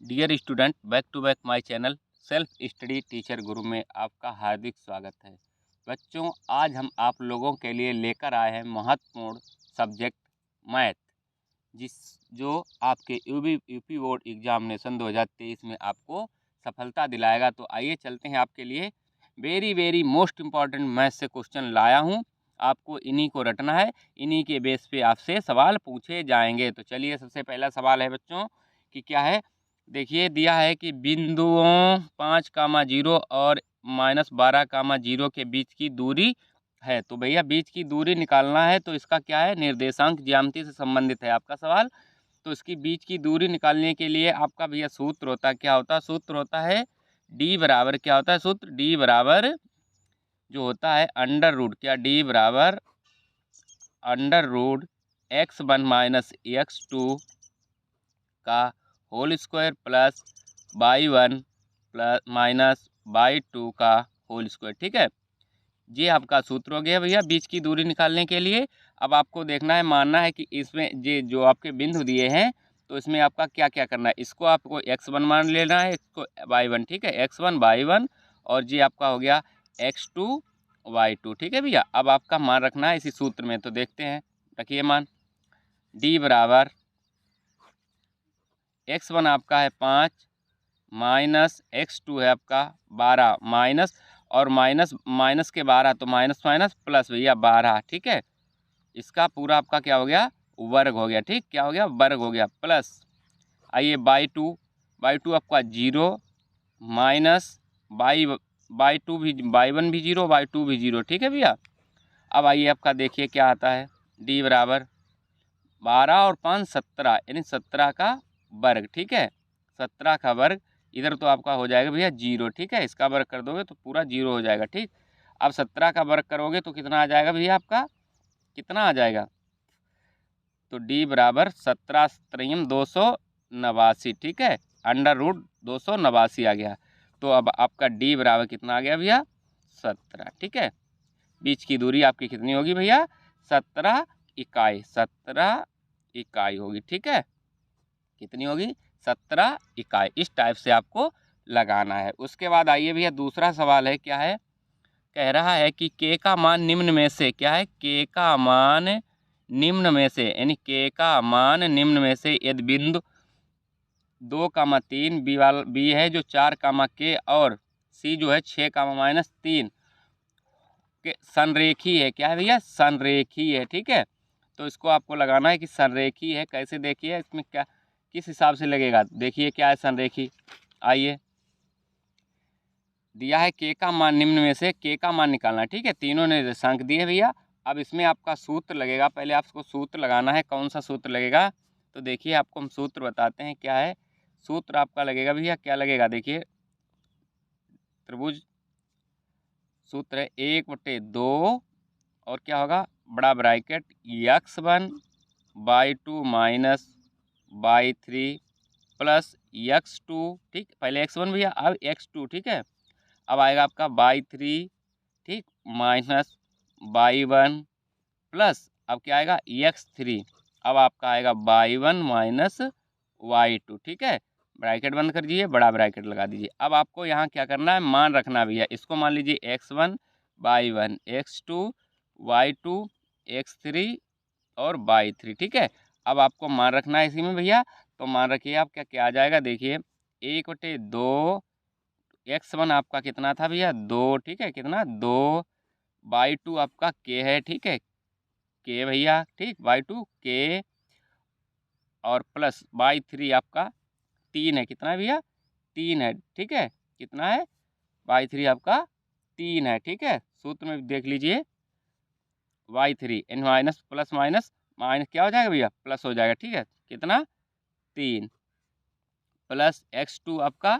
Dear student, back to back my channel self study teacher Guru में आपका हार्दिक स्वागत है। बच्चों, आज हम आप लोगों के लिए लेकर आए हैं महत्वपूर्ण सब्जेक्ट मैथ, जो आपके यूपी बोर्ड एग्जामिनेशन 2023 में आपको सफलता दिलाएगा। तो आइए चलते हैं, आपके लिए वेरी मोस्ट इम्पॉर्टेंट मैथ से क्वेश्चन लाया हूँ। आपको इन्हीं को रटना है, इन्हीं के बेस पे आपसे सवाल पूछे जाएंगे। तो चलिए, सबसे पहला सवाल है बच्चों कि क्या है। देखिए, दिया है कि बिंदुओं 5,0 और -12,0 के बीच की दूरी है। तो भैया बीच की दूरी निकालना है, तो इसका क्या है, निर्देशांक ज्यामिति से संबंधित है आपका सवाल। तो इसकी बीच की दूरी निकालने के लिए आपका भैया सूत्र होता है, क्या होता है, सूत्र होता है डी बराबर, क्या होता है सूत्र, डी बराबर जो होता है अंडर रूट, क्या, डी बराबर under root x1 minus x2 का whole square plus y1 plus minus y2 का होल स्क्वायर। ठीक है, ये आपका सूत्र हो गया भैया बीच की दूरी निकालने के लिए। अब आपको देखना है, मानना है कि इसमें ये जो आपके बिंदु दिए हैं, तो इसमें आपका क्या क्या करना है, इसको आपको x1 मान लेना है, इसको y1। ठीक है, x1 y1 और ये आपका हो गया x2 y2। ठीक है भैया, अब आपका मान रखना है इसी सूत्र में। तो देखते हैं, रखिए मान, d बराबर x1 आपका है 5 माइनस x2 है आपका 12 माइनस और माइनस के 12, तो माइनस माइनस प्लस भैया 12। ठीक है, इसका पूरा आपका क्या हो गया, वर्ग हो गया। ठीक, क्या हो गया, वर्ग हो गया, प्लस आइए बाई टू आपका 0 माइनस बाई टू भी, y1 भी 0, y2 भी 0। ठीक है भैया, अब आइए आपका देखिए क्या आता है, d बराबर 12 और 5 17, यानी 17 का वर्ग। ठीक है, 17 का वर्ग, इधर तो आपका हो जाएगा भैया 0। ठीक है, इसका वर्ग कर दोगे तो पूरा 0 हो जाएगा। ठीक, अब 17 का वर्ग करोगे तो कितना आ जाएगा भैया, आपका कितना आ जाएगा, तो d बराबर 17 × 289। ठीक है, अंडर रूट 289 आ गया। तो अब आपका d बराबर कितना आ गया भैया, 17। ठीक है, बीच की दूरी आपकी कितनी होगी भैया, 17 इकाई, 17 इकाई होगी। ठीक है, कितनी होगी, 17 इकाई। इस टाइप से आपको लगाना है। उसके बाद आइए भैया दूसरा सवाल है, क्या है, कह रहा है कि के का मान निम्न में से, क्या है, के का मान निम्न में से, यानी के का मान निम्न में से यदि बिंदु 2,3 बी है जो 4, के और सी जो है 6, -3 के संरेखी है। क्या है भैया, संरेखी है। ठीक है, तो इसको आपको लगाना है कि संरेखी है। कैसे, देखिए इसमें क्या, किस हिसाब से लगेगा, देखिए क्या है संरेखी। आइए, दिया है के का मान निम्न में से, के का मान निकालना है। ठीक है, तीनों निर्देशांक दिए भैया। अब इसमें आपका सूत्र लगेगा, पहले आपको सूत्र लगाना है। कौन सा सूत्र लगेगा, तो देखिए आपको हम सूत्र बताते हैं क्या है। सूत्र आपका लगेगा भैया, क्या लगेगा, देखिए त्रिभुज सूत्र है 1/2 और क्या होगा, बड़ा bracket x1 y2 minus y3 plus x2। ठीक, पहले x1 भैया, अब x2। ठीक है, अब आएगा आपका y3, ठीक, माइनस y1 प्लस अब क्या आएगा x3। अब आपका आएगा y1 माइनस y2। ठीक है, ब्रैकेट बंद कर दीजिए, बड़ा ब्रैकेट लगा दीजिए। अब आपको यहाँ क्या करना है, मान रखना भैया। इसको मान लीजिए x1 y1 x2 y2 x3 और y3। ठीक है, अब आपको मान रखना है इसी में भैया। तो मान रखिए आप, क्या क्या आ जाएगा, देखिए 1/2 x1 आपका कितना था भैया, 2। ठीक है, कितना, 2 y2 आपका के है। ठीक है, के भैया, ठीक, y2 के और प्लस y3 आपका 3 है। कितना है भैया, 3 है। ठीक है, कितना है, y3 आपका 3 है। ठीक है, सूत्र में देख लीजिए y3 n minus plus minus minus क्या हो जाएगा भैया, प्लस हो जाएगा। ठीक है, कितना, 3 प्लस x2 आपका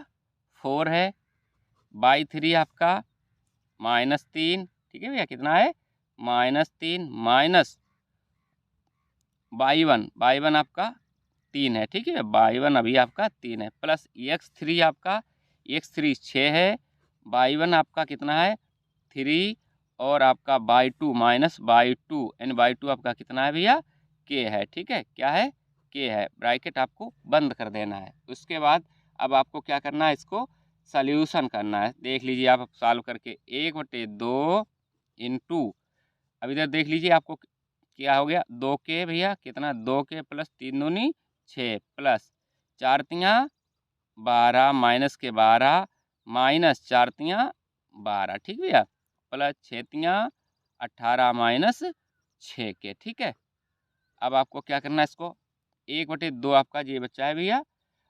4 है, y3 आपका -3। ठीक है भैया, कितना है, -3 माइनस y1 आपका 3 है। ठीक है, y1 अभी आपका 3 है, प्लस x3 आपका, x3 6 है, y1 आपका कितना है, 3 और आपका y2 माइनस y2 यानी y2 आपका कितना है भैया, के है। ठीक है, क्या है, के है। ब्रैकेट आपको बंद कर देना है। उसके बाद अब आपको क्या करना है, इसको सॉल्यूशन करना है। देख लीजिए आप सॉल्व करके 1/2 इंटू, अब इधर देख लीजिए आपको क्या हो गया, 2 के भैया कितना, 2 के प्लस 3 दूनी 6 प्लस 4 तियाँ 12 माइनस के 12 माइनस 4 तियाँ 12, ठीक भैया, प्लस 6 तियाँ 18 माइनस 6 के, ठीक है। अब आपको क्या करना है, इसको 1/2 आपका ये बच्चा है भैया।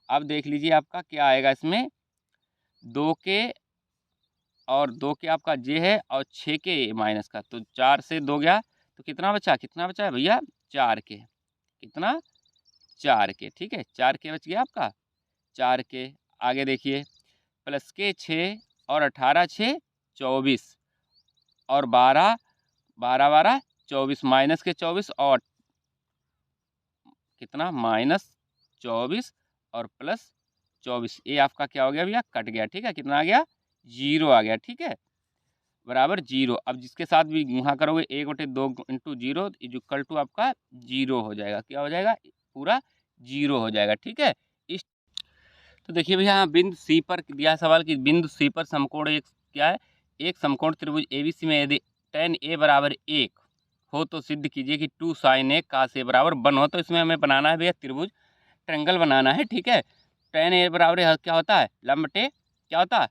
अब देख लीजिए आपका क्या आएगा इसमें, 2 के और 2 के आपका जे है और 6 के माइनस का, तो 4 से 2 गया तो कितना बचा, कितना बचा है भैया, 4 के, कितना 4 के, ठीक है, 4 के बच गया आपका, 4 के। आगे देखिए प्लस के 6 और 18 6 24 और 12 12 12 24 माइनस के 24 और कितना माइनस 24 और प्लस 24, ये आपका क्या हो गया भैया, कट गया, ठीक है, कितना आ गया, 0 आ गया, ठीक है, बराबर 0। अब जिसके साथ भी गुणा करोगे 1/2 इंटू 0 इक्वल टू आपका 0 हो जाएगा, क्या हो जाएगा, पूरा 0 हो जाएगा, ठीक है। इस तो देखिए भैया यहाँ बिंदु सी पर दिया है सवाल कि बिंदु सी पर समकोण एक क्या है, एक समकोण त्रिभुज एबीसी में यदि tan a बराबर 1 हो तो सिद्ध कीजिए कि 2 sin a cos a बराबर 1 हो। तो इसमें हमें बनाना है भैया त्रिभुज, ट्रायंगल बनाना है, ठीक है। tan a बराबर क्या होता है, लंब बटे क्या होता है,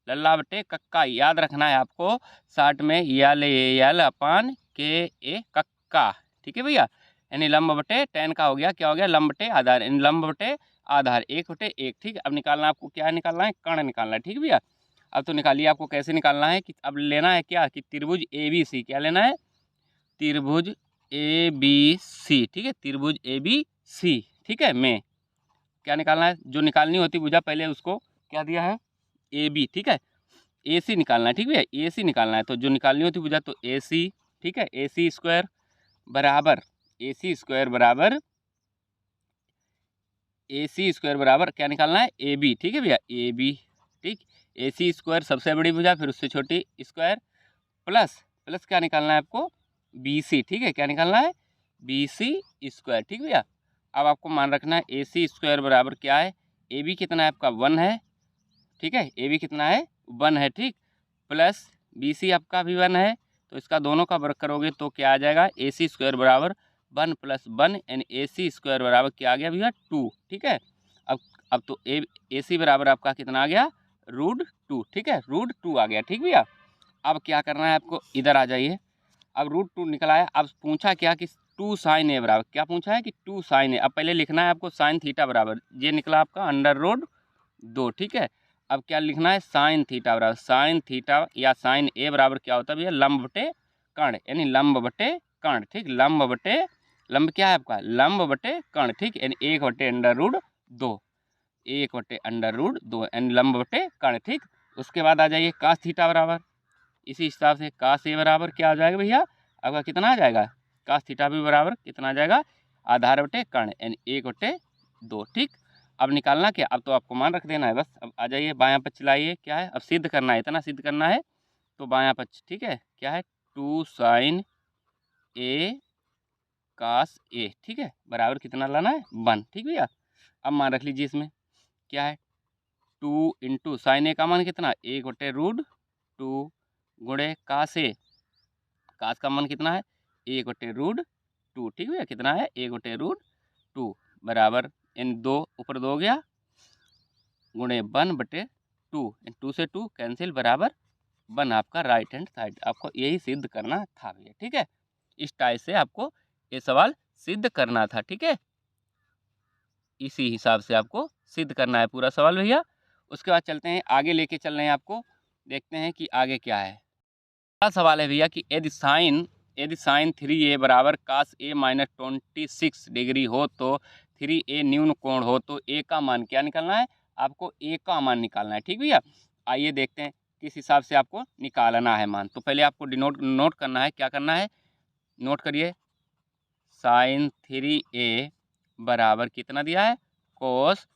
लल्ला बटे कक्का, याद रखना है आपको, शार्ट में यल अपान के ए कक्का, ठीक है भैया, यानी लंब बटे tan का हो गया, क्या हो गया, लंब बटे आधार, यानी लंब बटे आधार 1/1, ठीक है। अब निकालना आपको क्या निकालना है, कर्ण निकालना है, ठीक है भैया। अब तो निकालिए, आपको कैसे निकालना है कि अब लेना है क्या, कि त्रिभुज ए बी सी, क्या लेना है, त्रिभुज ए बी सी, ठीक है, त्रिभुज ए बी सी, ठीक है, में क्या निकालना है, जो निकालनी होती भुजा पहले उसको क्या दिया है, ए बी, ठीक है, ए सी निकालना है, ठीक है, ए सी निकालना है, तो जो निकालनी होती भुजा तो ए सी, ठीक है, ए सी स्क्वायर बराबर, ए सी स्क्वायर बराबर, ए सी स्क्वायर बराबर क्या निकालना है, ए बी, ठीक है भैया, ए बी, ठीक, ए सी स्क्वायर सबसे बड़ी भुजा फिर उससे छोटी स्क्वायर प्लस प्लस क्या निकालना है आपको, बी सी, ठीक है, क्या निकालना है, बी सी स्क्वायर, ठीक भैया। अब आपको मान रखना है ए सी स्क्वायर बराबर क्या है, ए बी कितना है आपका 1 है, ठीक है, ए बी कितना है 1 है, ठीक, प्लस बी सी आपका भी 1 है, तो इसका दोनों का वर्ग करोगे तो क्या आ जाएगा, ए सी स्क्वायर बराबर 1 + 1 यानी ए सी स्क्वायर बराबर क्या आ गया भैया 2, ठीक है। अब तो ए सी बराबर आपका कितना आ गया, √2, ठीक है, √2 आ गया, ठीक भैया। अब क्या करना है आपको, इधर आ जाइए, अब √2 निकला है, अब पूछा क्या कि 2 sin a बराबर, क्या पूछा है कि 2 sin a, अब पहले लिखना है आपको sin थीटा बराबर, ये निकला आपका √2, ठीक है। अब क्या लिखना है, sin थीटा बराबर, sin थीटा या sin a बराबर क्या होता है भैया, लंब बटे कर्ण, यानी लंब बटे कर्ण, ठीक, लंब बटे, लंब क्या है आपका, लंब बटे कर्ण, ठीक, यानी 1/√2, 1/√2 यानी लंब बटे कर्ण, ठीक। उसके बाद आ जाइए cos थीटा बराबर, इसी हिसाब से cos a बराबर क्या आ जाएगा भैया, आपका कितना आ जाएगा, cos थीटा भी बराबर कितना आ जाएगा, आधार बटे कर्ण यानी 1/2, ठीक। अब निकालना क्या, अब तो आपको मान रख देना है बस। अब आ जाइए बायां पक्ष लाइए, क्या है, अब सिद्ध करना है, इतना सिद्ध करना है, तो बायां पक्ष, ठीक है, क्या है 2 sin a cos a, ठीक है, बराबर कितना लाना है 1, ठीक भैया। अब मान रख लीजिए इसमें क्या है, 2 इंटू साइन ए का मान कितना, 1/√2 गुणे cos a, cos का मान कितना है 1/√2, ठीक है, कितना है 1/√2 बराबर इन 2 ऊपर 2 गया गुणे 1/2, 2 से 2 कैंसिल बराबर 1 आपका राइट हैंड साइड, आपको यही सिद्ध करना था भैया, ठीक है। इस टाइप से आपको ये सवाल सिद्ध करना था, ठीक है, इसी हिसाब से आपको सिद्ध करना है पूरा सवाल भैया। उसके बाद चलते हैं आगे, लेके चल रहे हैं आपको, देखते हैं कि आगे क्या है। अगला सवाल है भैया कि यदि साइन 3a बराबर cos a माइनस 26 डिग्री हो तो 3a न्यून कोण हो तो a का मान क्या निकालना है, आपको a का मान निकालना है, ठीक भैया। आइए देखते हैं किस हिसाब से आपको निकालना है मान। तो पहले आपको नोट करना है, क्या करना है, नोट करिए, साइन 3a बराबर कितना दिया है, cos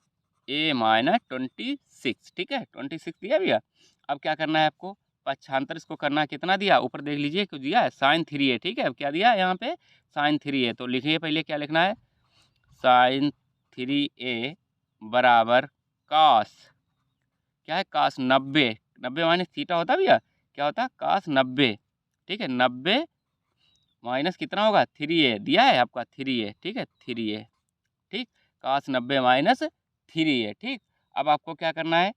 a माइनस 26, ठीक है, 26 दिया भैया। अब क्या करना है आपको, पक्षांतर इसको करना है, कितना दिया, ऊपर देख लीजिए कुछ दिया है sin 3a, ठीक है। अब क्या दिया है यहाँ पे sin 3a, तो लिखिए पहले क्या लिखना है, sin 3a बराबर कास क्या है, कास 90, 90 माइनस थीटा होता है भैया, क्या होता है कास 90, ठीक है। 90 माइनस कितना होगा 3a, दिया है आपका 3a, ठीक है 3a, ठीक। कास 90 माइनस 3a, ठीक। अब आपको क्या करना है,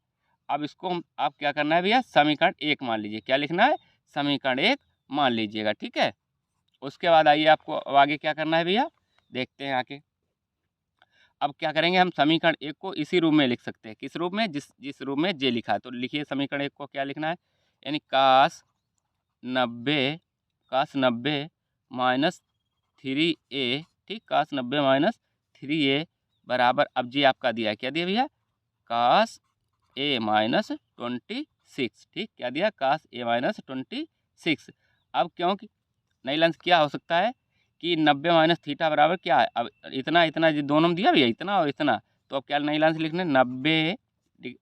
अब इसको आप क्या करना है भैया, समीकरण 1 मान लीजिए, क्या लिखना है, समीकरण 1 मान लीजिएगा, ठीक है। उसके बाद आइए आपको अब आगे क्या करना है भैया, देखते हैं आगे। अब क्या करेंगे, हम समीकरण 1 को इसी रूप में लिख सकते हैं, किस रूप में, जिस जिस रूप में जे लिखा है। तो लिखिए समीकरण 1 को क्या लिखना है, यानी कास 90 माइनस 3a, ठीक। कास 90 माइनस 3a बराबर, अब जी आपका दिया है, क्या दिया भैया, कास a माइनस 26, ठीक। क्या दिया, कास a माइनस 26। अब क्योंकि नई लेंस क्या हो सकता है कि 90 माइनस थीटा बराबर क्या है, अब इतना इतना जो दोनों में दिया भैया, इतना और इतना, तो अब क्या नई लेंस लिखने, 90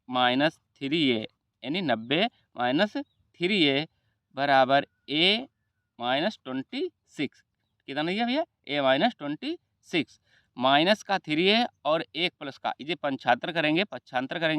माइनस 3a, यानी 90 माइनस 3a बराबर a माइनस 26, कितना दिया भैया, a माइनस 26, माइनस का 3a और एक प्लस का, इसे पंचांतर करेंगे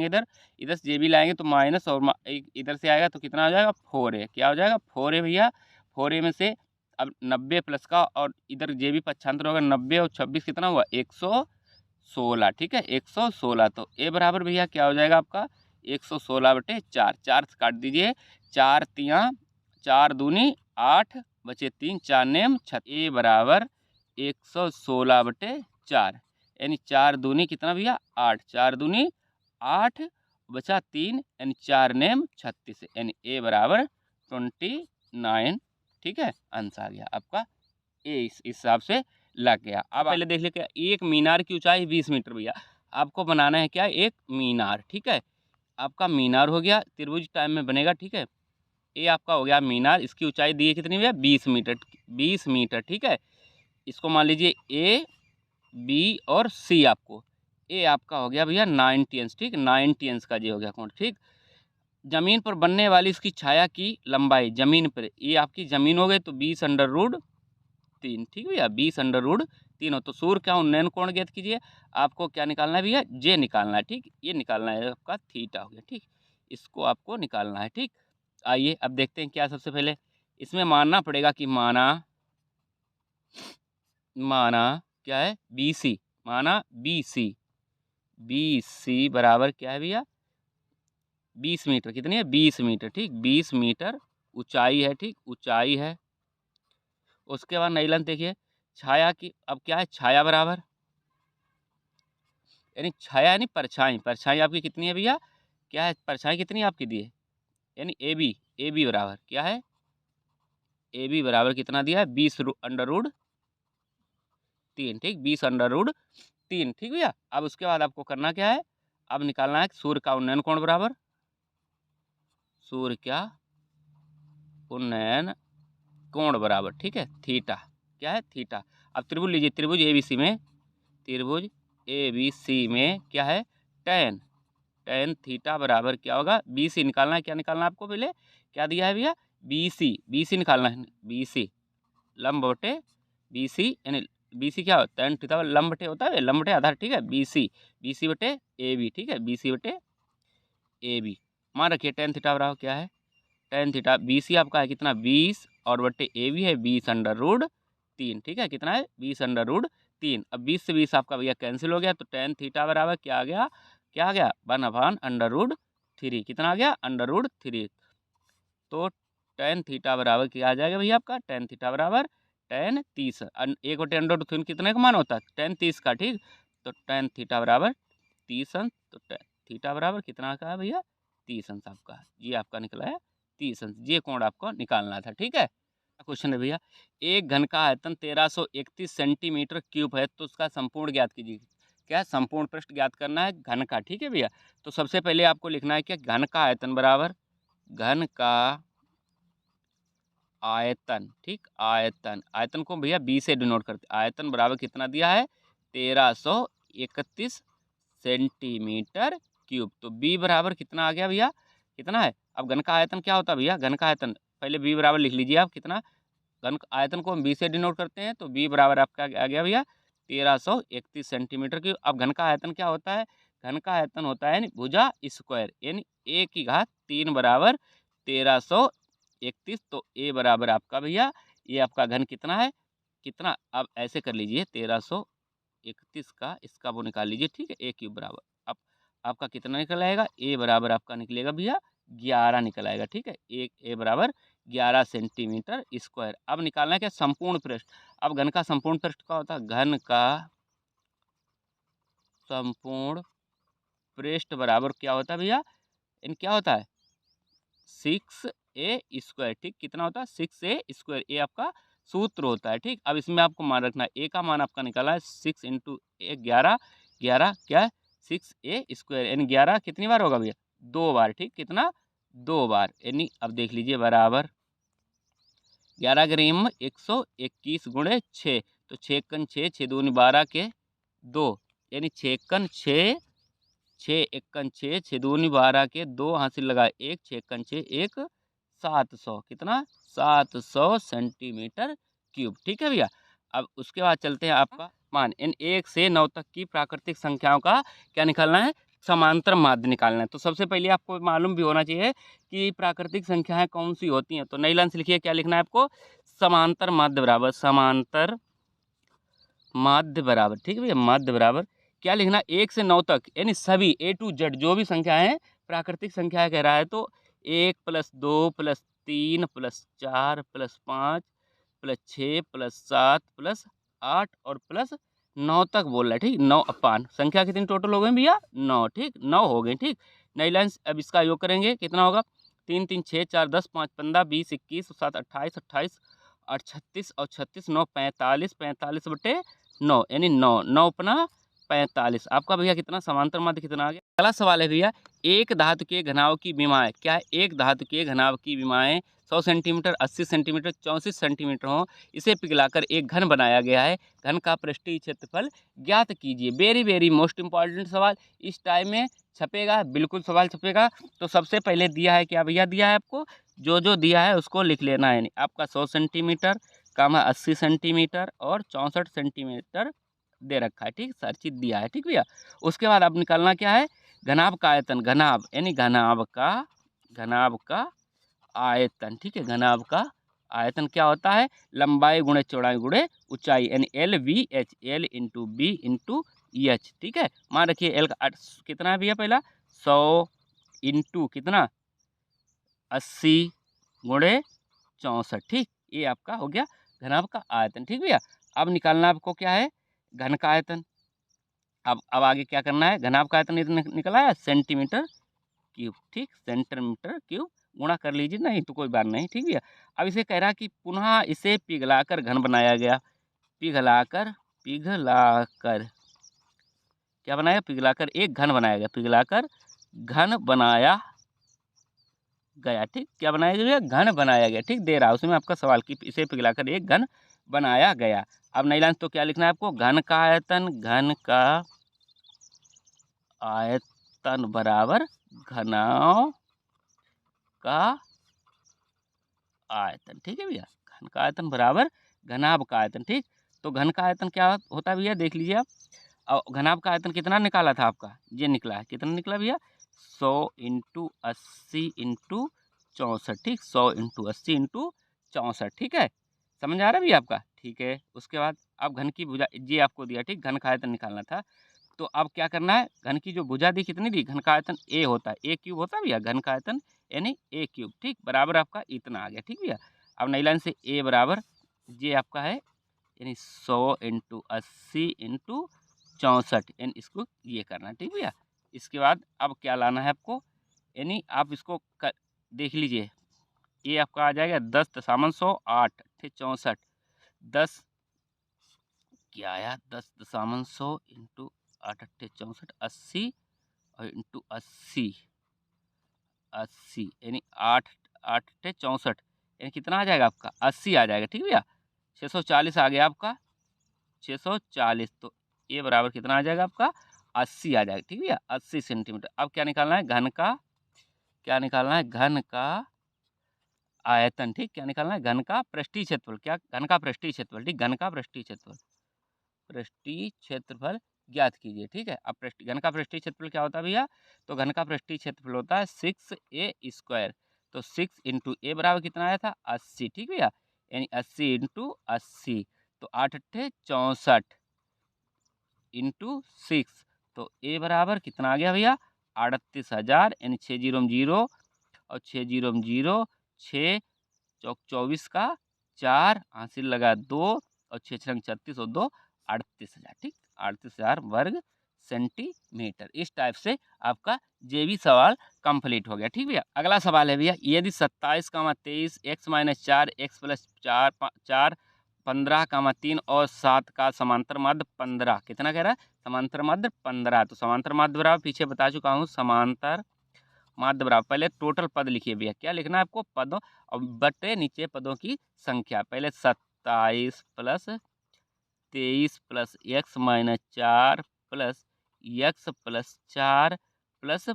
इधर, इधर से जे भी लाएंगे तो माइनस और इधर से आएगा तो कितना हो जाएगा 4a, क्या हो जाएगा 4a भैया। 4a में से अब 90 प्लस का और इधर जे भी पक्षांतर होगा, 90 और 26 कितना हुआ 116, ठीक है 116। तो a बराबर भैया क्या हो जाएगा आपका 116/4, 4 से काट दीजिए, 4 तियाँ 4 दूनी 8 बचे 3, 4 नेम 6, a बराबर 116/4, यानी 4 दूनी कितना भैया 8, 4 दूनी 8 बचा 3, यानी 4 नेम 36, यानी a बराबर 29, ठीक है। आंसर आ गया आपका ए, इस हिसाब से लग गया। अब पहले देख लेते हैं, एक मीनार की ऊंचाई 20 मीटर भैया, आपको बनाना है क्या, एक मीनार, ठीक है। आपका मीनार हो गया, त्रिभुज टाइम में बनेगा, ठीक है। ये आपका हो गया मीनार, इसकी ऊंचाई दी है कितनी भैया 20 मीटर, 20 मीटर, ठीक है। इसको मान लीजिए ए बी और सी, आपको ए आपका हो गया भैया 90 अंश, ठीक 90 अंश का ये हो गया कोण, ठीक। जमीन पर बनने वाली इसकी छाया की लंबाई, जमीन पर, ये आपकी जमीन हो गई तो 20√3, ठीक भैया 20√3 हो। तो सूर्य का उन्नयन कोण ज्ञात कीजिए, आपको क्या निकालना है भैया, जे निकालना है, ठीक। ये निकालना है आपका थीटा हो गया, ठीक। इसको आपको निकालना है, ठीक। आइए अब देखते हैं क्या, सबसे पहले इसमें मानना पड़ेगा कि माना क्या है BC, माना BC बराबर क्या है भैया 20 मीटर, कितनी है 20 मीटर, ठीक 20 मीटर ऊंचाई है, ठीक ऊंचाई है। उसके बाद नई लेंथ देखिए, छाया की, अब क्या है छाया बराबर, यानी छाया यानी परछाई, परछाई आपकी कितनी है भैया, क्या है परछाई कितनी आपकी दी है, यानी AB बराबर क्या है, AB बराबर कितना दिया है 20√3, ठीक 20√3, ठीक भैया। अब उसके बाद आपको करना क्या है, अब निकालना है सूर्य का उन्नयन कोण बराबर, सूर्य का उन्नयन कोण बराबर, ठीक है थीटा, क्या है थीटा। अब त्रिभुज लीजिए, त्रिभुज ABC में, त्रिभुज ABC में क्या है tan थीटा बराबर क्या होगा, BC निकालना है, क्या निकालना है आपको पहले, क्या दिया है भैया BC निकालना है, BC लंब बटे BC, यानी BC क्या होता है tan थीटा लंब बटे होता है, लंब बटे आधार, ठीक है BC बटे AB, ठीक है BC बटे AB। मान रखिए tan थीटा बराबर क्या है, tan थीटा BC आपका है कितना 20 और बटे AB है 20√3, ठीक है कितना है 20√3। अब 20 से 20 आपका भैया कैंसिल हो गया, तो tan थीटा बराबर क्या आ गया 1/√3, कितना आ गया √3। तो tan थीटा बराबर क्या आ जाएगा भैया आपका, tan थीटा बराबर tan 30, 1/√3 कितने का मान होता है tan 30 का, ठीक। तो tan थीटा बराबर 30 अंश, तो थीटा बराबर कितना का है भैया 30 अंश, आपका ये आपका निकला है 30 अंश, ये कोण आपको निकालना था, ठीक है। क्वेश्चन है भैया, एक घन का आयतन 1331 सेंटीमीटर क्यूब है, तो उसका संपूर्ण ज्ञात कीजिए। क्या संपूर्ण पृष्ठ ज्ञात करना है घन का, ठीक है भैया। तो सबसे पहले आपको लिखना है क्या, घन का आयतन बराबर, घन का आयतन, ठीक आयतन को भैया बी से डिनोट करते, आयतन बराबर कितना दिया है 1331 सेंटीमीटर क्यूब। तो बी बराबर कितना आ गया भैया, कितना है, अब घन का आयतन क्या होता है भैया, घन का आयतन पहले बी बराबर लिख लीजिए आप, कितना घन आयतन को हम बी से डिनोट करते हैं, तो बी बराबर आपका आ गया भैया 1331 सेंटीमीटर क्यूब। अब घन का आयतन क्या होता है घन का आयतन होता है यानी भुजा स्क्वायर, यानी a की घात 3 बराबर 1331। तो a बराबर आपका भैया, ये आपका घन कितना है, कितना, अब ऐसे कर लीजिए 1331 का इसका वो निकाल लीजिए, ठीक है, a क्यूब बराबर, अब आपका कितना निकल आएगा, a बराबर आपका निकलेगा भैया 11 निकल आएगा, ठीक है, एक a बराबर 11 सेंटीमीटर स्क्वायर। अब निकालना है क्या, संपूर्ण पृष्ठ। अब घन का संपूर्ण पृष्ठ क्या होता है, घन का संपूर्ण पृष्ठ बराबर क्या होता है भैया, इन क्या होता है 6a², ठीक, कितना होता है 6a², ये आपका सूत्र होता है, ठीक। अब इसमें आपको मान रखना है, a का मान आपका निकाला है 6 इंटू 11, 11 क्या है 6a², यानी 11 कितनी बार होगा भैया, 2 बार, ठीक, कितना 2 बार, यानी अब देख लीजिए बराबर 11 ग्राम 121 गुणे 6, तो 6 कन 6, 6 दूनी 12 के 2, यानी 6 कन 6, 6 एकन 6, 6 दूनी 12 के 2 हासिल लगाए 1, 6 एकन 6 1, 700, कितना 700 सेंटीमीटर क्यूब, ठीक है भैया। अब उसके बाद चलते हैं आपका मान, इन 1 से 9 तक की प्राकृतिक संख्याओं का क्या निकालना है, समांतर माध्य निकालना है। तो सबसे पहले आपको मालूम भी होना चाहिए कि प्राकृतिक संख्याएं कौन सी होती हैं। तो नई लाइन से लिखिए, क्या लिखना है आपको, समांतर माध्य बराबर, समांतर माध्य बराबर, ठीक है भैया, माध्य बराबर क्या लिखना, 1 से 9 तक, यानी सभी A to Z जो भी संख्याएं हैं प्राकृतिक संख्या कह रहा है, तो 1 + 2 + 3 + 4 + 5 + 6 + 7 + 8 और +9 तक बोल रहा है, ठीक, 9 अपान संख्या कितनी टोटल हो गई भैया 9, ठीक, 9 हो गई, ठीक। नई लाइन अब इसका योग करेंगे, कितना होगा 3 3 6 4 10 5 15 20 21 7 28 28 और 36 और 36 9 45 45 बटे 9, यानी 9 9 अपना 45, आपका भैया कितना समांतर माध्य कितना आ गया। अगला सवाल है भैया, एक धातु के घनाभ की विमाएं, क्या है, एक धातु के घनाभ की विमाएं 100 सेंटीमीटर 80 सेंटीमीटर 64 सेंटीमीटर हो, इसे पिघलाकर एक घन बनाया गया है, घन का पृष्ठीय क्षेत्रफल ज्ञात कीजिए। वेरी वेरी मोस्ट इंपॉर्टेंट सवाल, इस टाइम में छपेगा, बिल्कुल सवाल छपेगा। तो सबसे पहले दिया है क्या भैया, दिया है आपको जो दिया है उसको लिख लेना है, आपका 100 सेंटीमीटर कामा 80 सेंटीमीटर और 64 सेंटीमीटर दे रखा है, ठीक, सर चीज दिया है, ठीक भैया। उसके बाद अब निकालना क्या है, घनाभ का आयतन, घनाभ यानी घनाभ का आयतन, ठीक है, घनाभ का आयतन क्या होता है, लंबाई गुणे चौड़ाई गुणे ऊंचाई, यानी LVH, L into b into h, ठीक है। मान रखिए एल का कितना है भैया, पहला 100 इंटू कितना 80 गुणे 64, ठीक, ये आपका हो गया घनाभ का आयतन, ठीक भैया। अब निकालना आपको क्या है, घन का आयतन। अब आगे क्या करना है, घनाभ का आयतन निकला है सेंटीमीटर क्यूब, ठीक, सेंटीमीटर क्यूब गुणा कर लीजिए, नहीं तो कोई बात नहीं, ठीक भैया। अब इसे कह रहा है कि पुनः इसे पिघलाकर घन बनाया गया, पिघलाकर क्या बनाया, पिघलाकर एक घन बनाया गया, पिघलाकर घन बनाया गया, ठीक, क्या बनाया गया, घन बनाया गया, ठीक, दे रहा है उसमें आपका सवाल कि इसे पिघलाकर एक घन बनाया गया। अब नई लाइन तो क्या लिखना है आपको, घन का आयतन, घन का आयतन बराबर घनाभ का आयतन, ठीक है भैया, घन का आयतन बराबर घनाभ का आयतन, ठीक। तो घन का आयतन क्या होता है भैया, देख लीजिए आप। और घनाभ का आयतन कितना निकाला था आपका, ये निकला है, कितना निकला भैया 100 इंटू 80 इंटू 64, ठीक, 100 इंटू 80 इंटू 64, ठीक है, समझ आ रहा है भैया आपका, ठीक है। उसके बाद अब घन की भुजा ये आपको दिया, ठीक, घन का आयतन निकालना था। तो अब क्या करना है, घन की जो भुजा दी कितनी दी, घन का आयतन ए होता है, ए क्यूब होता है भैया, घन का आयतन यानी ए क्यूब, ठीक, बराबर आपका इतना आ गया, ठीक भैया। अब नई लाइन से ए बराबर ये आपका है, यानी 100 इंटू 80 इंटू 64, यानी इसको ये करना है, ठीक भैया। इसके बाद अब क्या लाना है आपको, यानी आप इसको देख लीजिए, ये आपका आ जाएगा 10.108 ठीक 64, 10 क्या आया 10.100 इंटू 8 अट्ठे 64 80 और इंटू 80 यानी 8 8 अट्ठे 64, यानी कितना आ जाएगा आपका 80 आ जाएगा, ठीक भैया। 640 आ गया आपका 640, तो ये बराबर कितना आ जाएगा आपका 80 आ जाएगा, ठीक भैया 80 सेंटीमीटर। अब क्या निकालना है, घन का क्या निकालना है, घन का आयतन, ठीक, क्या निकालना है, घन का पृष्ठीय क्षेत्रफल, क्या घन का पृष्ठीय क्षेत्रफल, ठीक, घन का पृष्ठीय क्षेत्रफल ज्ञात कीजिए। ठीक है, अब घन का पृष्ठीय क्षेत्रफल क्या होता है भैया? तो घन का पृष्ठीय क्षेत्रफल होता है 6a²। तो 6 इंटू ए बराबर कितना आया था? 80। ठीक भैया, यानी 80 इंटू 80, तो 8 अट्ठे 64 इंटू 6, तो ए बराबर कितना आ गया भैया? 38,000, यानी 6 जीरो में 0 और 6 जीरो में 0, 6 चौक 24 का 4, हासिल लगा 2 और 6 छंग 36 और 2 38,000। ठीक, 38,000 वर्ग सेंटीमीटर। इस टाइप से आपका जे भी सवाल कंप्लीट हो गया। ठीक भैया, अगला सवाल है भैया, यदि 27,23 x माइनस 4 x प्लस 4 15,3 और 7 का समांतर माध्य 15, कितना कह रहा है? समांतर माध्य 15। तो समांतर माध्य बराबर पीछे बता चुका हूँ, समांतर माध्य बराबर, पहले टोटल पद लिखिए भैया, क्या लिखना है आपको? पदों और बटे नीचे पदों की संख्या। पहले 27 plus 23 plus x minus 4 plus x plus 4 plus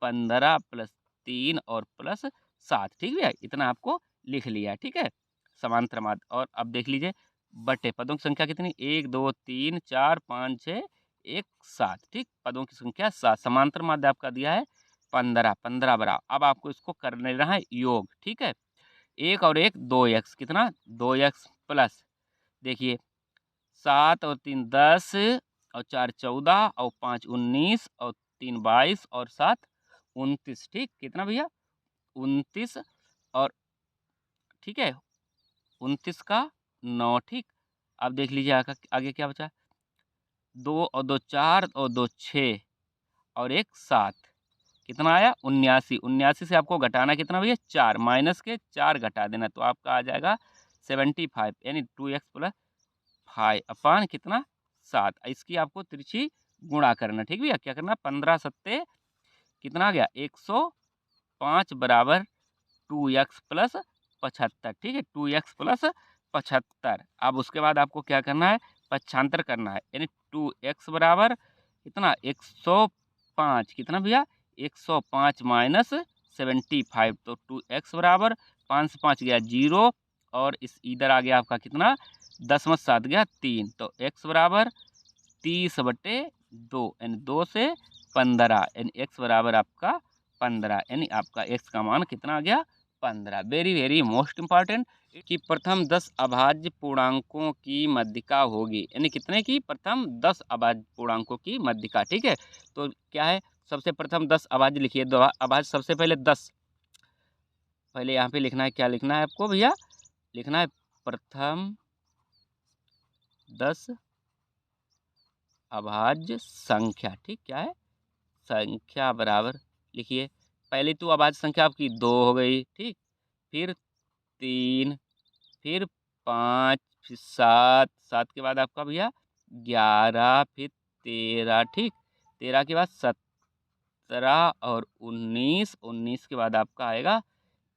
15 plus 3 और प्लस 7। ठीक भैया, इतना आपको लिख लिया। ठीक है, समांतर माध्य। और अब देख लीजिए बटे पदों की संख्या कितनी? 1 2 3 4 5 6 1 7। ठीक, पदों की संख्या 7। समांतर माध्य आपका दिया है 15, 15 बराबर। अब आपको इसको कर लेना है योग। ठीक है, 1 और 1 2x, कितना? 2x प्लस, देखिए 7 और 3 10 और 4 14 और 5 19 और 3 22 और 7 29। ठीक, कितना भैया? 29 और, ठीक है, 29 का 9। ठीक, अब देख लीजिए आगे क्या बचा? 2 और 2 4 और 2 6 और 1 7, कितना आया? 79। 79 से आपको घटाना कितना भैया? 4, माइनस के 4 घटा देना, तो आपका आ जाएगा 75, यानी 2x प्लस 5 अपान कितना? 7। इसकी आपको तिरछी गुणा करना। ठीक भैया, क्या करना? 15 सत्ते कितना आ गया? 105 बराबर 2x प्लस 75। ठीक है, 2x प्लस 75। अब उसके बाद आपको क्या करना है? पक्षांतर करना है, यानी 2x बराबर कितना? 105, कितना भैया? 105 माइनस 75, तो 2x बराबर 5 से 5 गया 0, और इस इधर आ गया आपका कितना? 10 में 7 गया 3, तो x बराबर 30/2, यानी 2 से 15, यानी x बराबर आपका 15, यानी आपका x का मान कितना आ गया? 15। वेरी वेरी मोस्ट इंपॉर्टेंट, कि प्रथम 10 अभाज्य पूर्णांकों की मध्यिका होगी, यानी कितने की? प्रथम 10 अभाज्य पूर्णांकों की मध्यिका। ठीक है, तो क्या है? सबसे प्रथम 10 अभाज्य लिखिए। अभाज्य सबसे पहले 10, पहले यहाँ पे लिखना है, क्या लिखना है आपको भैया? लिखना है प्रथम 10 अभाज्य संख्या। ठीक, क्या है? संख्या बराबर, लिखिए पहली तो अभाज्य संख्या आपकी 2 हो गई। ठीक, फिर 3, फिर 5, फिर 7, 7 के बाद आपका भैया 11, फिर 13। ठीक, 13 के बाद 17 और 19, 19 के बाद आपका आएगा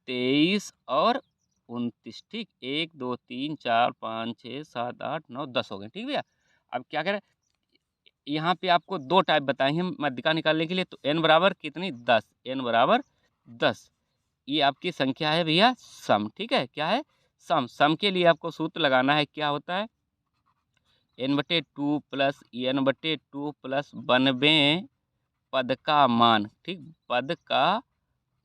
23 और 29। ठीक, 1 2 3 4 5 6 7 8 9 10 हो गए। ठीक भैया, अब क्या करें? यहाँ पे आपको दो टाइप बताए हैं मध्यिका निकालने के लिए, तो n बराबर कितनी? 10, n बराबर 10। ये आपकी संख्या है भैया सम। ठीक है, क्या है? सम। सम के लिए आपको सूत्र लगाना है, क्या होता है? n/2 प्लस n/2 प्लस 92 पद का मान। ठीक, पद का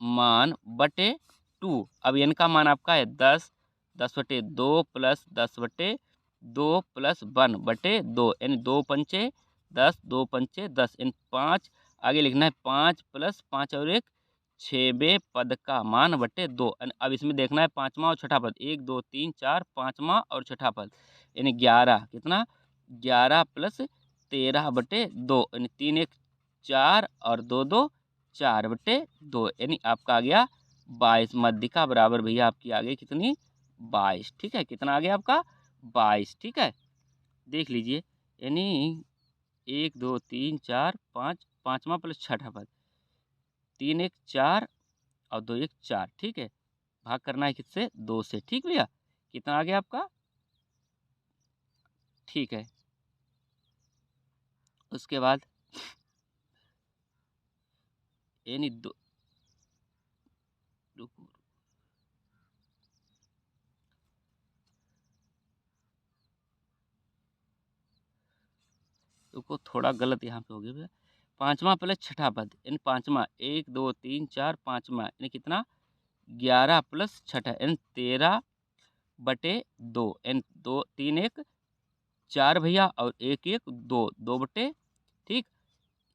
मान बटे 2। अब n का मान आपका है 10, 10/2 प्लस 10/2 प्लस 1/2, यानी 2 पंचे 10, 2 पंचे 10, इन 5 आगे लिखना है 5 प्लस 5 और 1 6वें पद का मान बटे 2। अब इसमें देखना है पाँचवा और छठा पद, 1 2 3 4 पाँचवा और छठा पद, यानी 11, कितना? 11 प्लस 13/2, यानी 3 1 4 और 2 2 4/2, यानी आपका आ गया 22। मध्यिका बराबर भैया आपकी आ गई कितनी? 22। ठीक है, कितना आ गया आपका? 22। ठीक है, देख लीजिए, यानी 1 2 3 4 5, पाँचवा प्लस छठा पद, 3 1 4 और 2 1 4। ठीक है, भाग करना है किससे? 2 से। ठीक भैया, कितना आ गया आपका? ठीक है, उसके बाद यानी दो, देखो थोड़ा गलत यहाँ पे हो गया भैया, 5वां प्लस छठा पद यानी 5वां, 1 2 3 4 5वां यानी कितना 11 प्लस छठा यानी 13/2 यानी 2 3 1 4 भैया और 1 1 2 2/, ठीक,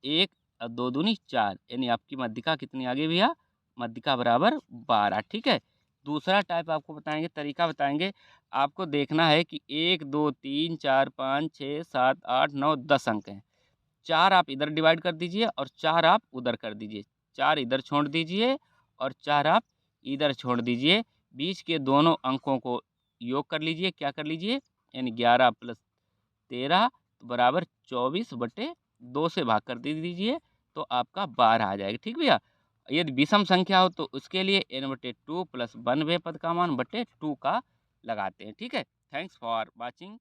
1 और 2 दूनी 4 यानी आपकी मध्यिका कितनी आ गई भैया, मध्यिका बराबर 12, ठीक है। दूसरा टाइप आपको बताएंगे, तरीका बताएंगे, आपको देखना है कि 1 2 3 4 5 6 7 8 9 10 अंक हैं, 4 आप इधर डिवाइड कर दीजिए और 4 आप उधर कर दीजिए, 4 इधर छोड़ दीजिए और 4 आप इधर छोड़ दीजिए, बीच के दोनों अंकों को योग कर लीजिए, क्या कर लीजिए यानी 11 प्लस 13 बराबर 24/2 से भाग कर दे दीजिए तो आपका 12 आ जाएगा, ठीक भैया। यदि विषम संख्या हो तो उसके लिए n/2 प्लस 1वें पद का मान बटे 2 का लगाते हैं, ठीक है। Thanks for watching.